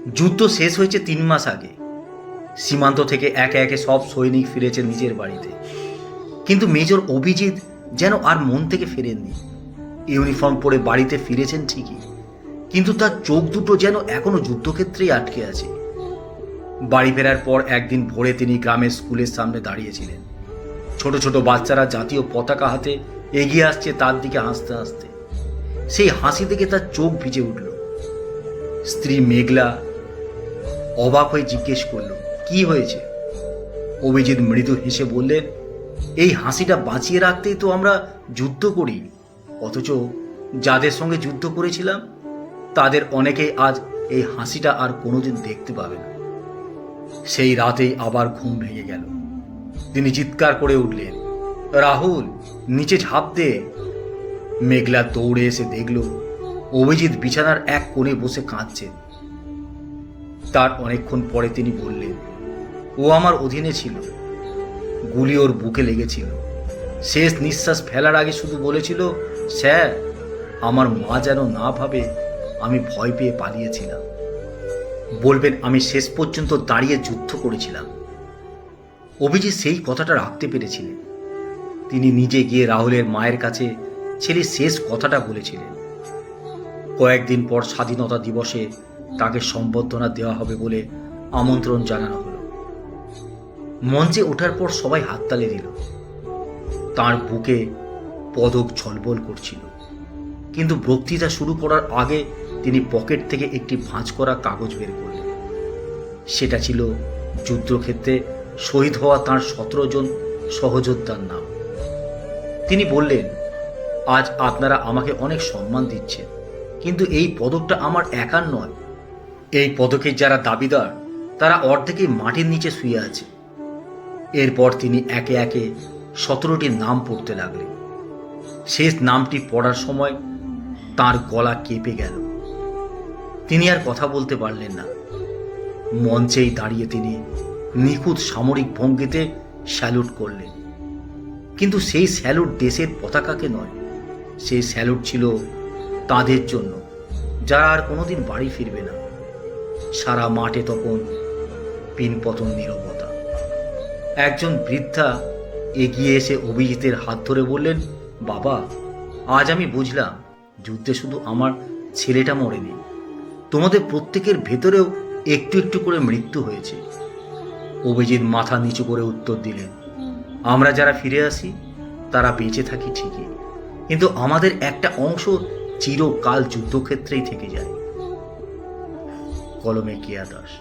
যুদ্ধ শেষ হয়েছে 3 মাস আগে। সীমান্ত থেকে একে একে সব সৈনিক ফিরেছে নিজের বাড়িতে, কিন্তু মেজর অভিজিৎ যেন আর মন থেকে ফেরেননি। ইউনিফর্ম পরে বাড়িতে ফিরেছেন ঠিকই, কিন্তু তার চোখ দুটো যেন এখনো যুদ্ধক্ষেত্রেই আটকে আছে। বাড়ি ফেরার পর একদিন ভোরে তিনি গ্রামের স্কুলের সামনে দাঁড়িয়েছিলেন। ছোট ছোট বাচ্চারা জাতীয় পতাকা হাতে এগিয়ে আসছে তার দিকে হাসতে হাসতে। সেই হাসি থেকে তার চোখ ভিজে উঠল। স্ত্রী মেঘলা অবাক হয়ে জিজ্ঞেস করলো, কি হয়েছে? অভিজিৎ মৃদু হেসে বললেন, এই হাসিটা বাঁচিয়ে রাখতেই তো আমরা যুদ্ধ করি, অথচ যাদের সঙ্গে যুদ্ধ করেছিলাম তাদের অনেকেই আজ এই হাসিটা আর কোনোদিন দেখতে পাবে না। সেই রাতেই আবার ঘুম ভেঙে গেল। তিনি চিৎকার করে উঠলেন, রাহুল, নিচে ঝাঁপ দে। মেঘলা দৌড়ে এসে দেখল অভিজিৎ বিছানার এক কোণে বসে কাঁদছেন। তার অনেকক্ষণ পরে তিনি বললেন, ও আমার অধীনে ছিল, গুলি ওর বুকে লেগেছিল। শেষ নিঃশ্বাস ফেলার আগে শুধু বলেছিল, স্যার, আমার মা যেন না ভাবে আমি ভয় পেয়ে পালিয়েছিলাম। বলবেন আমি শেষ পর্যন্ত দাঁড়িয়ে যুদ্ধ করেছিলাম। অভিজিৎ সেই কথাটা রাখতে পেরেছিলেন। তিনি নিজে গিয়ে রাহুলের মায়ের কাছে ছেলের শেষ কথাটা বলেছিলেন। কয়েকদিন পর স্বাধীনতা দিবসে তাকে সম্বর্ধনা দেওয়া হবে বলে আমন্ত্রণ জানানো হলো। মঞ্চে ওঠার পর সবাই হাততালি দিল। তার বুকে পদক ঝলবল করছিল, কিন্তু বক্তৃতা শুরু করার আগে তিনি পকেট থেকে একটি ভাঁজ করা কাগজ বের করলেন। সেটা ছিল যুদ্ধক্ষেত্রে শহীদ হওয়া তাঁর 17 জন সহযোদ্ধার নাম। তিনি বললেন, আজ আপনারা আমাকে অনেক সম্মান দিচ্ছেন, কিন্তু এই পদকটা আমার একার নয়। এই পদকের যারা দাবিদার তারা অর্ধেকই মাটির নিচে শুয়ে আছে। এরপর তিনি একে একে 17টি নাম পড়তে লাগলেন। শেষ নামটি পড়ার সময় তার গলা কেঁপে গেল। তিনি আর কথা বলতে পারলেন না। মঞ্চেই দাঁড়িয়ে তিনি নিখুঁত সামরিক ভঙ্গিতে স্যালুট করলেন, কিন্তু সেই স্যালুট দেশের পতাকাকে নয়, সেই স্যালুট ছিল তাদের জন্য যারা আর কোনোদিন বাড়ি ফিরবে না। সারা মাঠে তখন পিনপতন নীরবতা। একজন বৃদ্ধা এগিয়ে এসে অভিজিতের হাত ধরে বললেন, বাবা, আজ আমি বুঝলাম যুদ্ধে শুধু আমার ছেলেটা মরেনি, তোমাদের প্রত্যেকের ভেতরেও একটু একটু করে মৃত্যু হয়েছে। অভিজিৎ মাথা নিচু করে উত্তর দিলেন, আমরা যারা ফিরে আসি তারা বেঁচে থাকি ঠিকই, কিন্তু আমাদের একটা অংশ চিরকাল যুদ্ধক্ষেত্রেই থেকে যায়। কলমে কেয়া দাস।